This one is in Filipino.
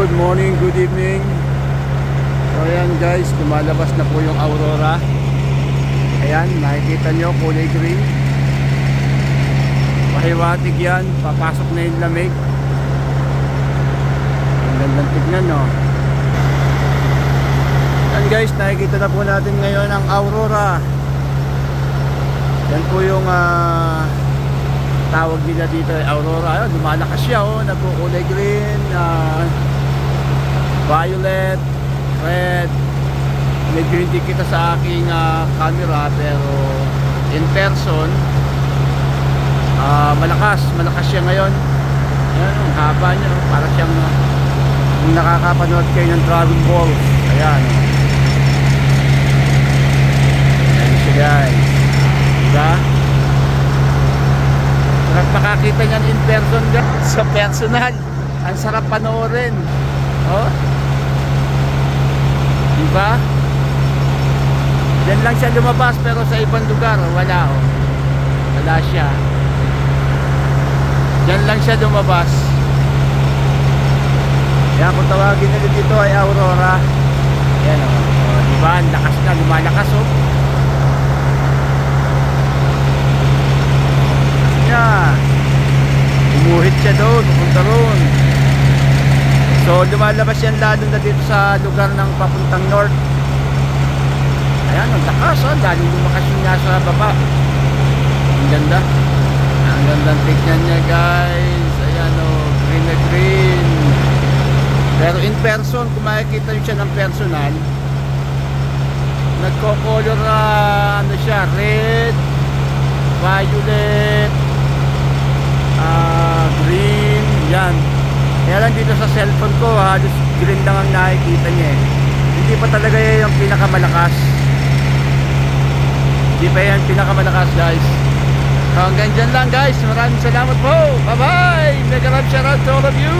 Good morning, good evening. So ayan guys, lumalabas na po yung aurora. Ayan, nakikita nyo, kulay green. Pahiwatig yan, papasok na yung lamig. Ang gandang tignan, no? Ayan guys, nakikita na po natin ngayon ang aurora. Yan po yung tawag nila dito ay aurora. Ayun, lumalakas siya, oh, nagkukulay green, violet, red. Medyo hindi kita sa aking camera, pero in person malakas siya ngayon. Ayan, ang haba niya, oh, para siyang kung nakakapanood kayo ng Dragon Ball. Ayan, ayan siya guys, diba? Sarap makakita niyan in person guys. Sa personal, ang sarap panoorin, oh, diba? Yan lang siya lumabas, pero sa ibang lugar wala, oh, wala siya. Yan lang siya lumabas. Kaya kung tawagin nila dito ay aurora. Yan, oh, diba? Ang lakas na, lumalakas, oh. Umuhit siya doon, pupunta roon. So lumalabas yan lalo na dito sa lugar ng papuntang north. Ayan, ang lakas, oh, lalo lumakas yung nasa baba. Ang ganda. Ang gandang tignan niya guys. Ayan, oh, green na green. Pero in person, kung makikita nyo siya ng personal, nagko-color na ano siya, red, violet, green, yan. Kaya lang dito sa cellphone ko, halos green lang ang nakikita niya, eh. Hindi pa talaga yan yung pinakamalakas. Hindi pa yan pinakamalakas guys. So hanggang dyan lang guys. Maraming salamat po. Bye bye. Mega love shout out to all of you.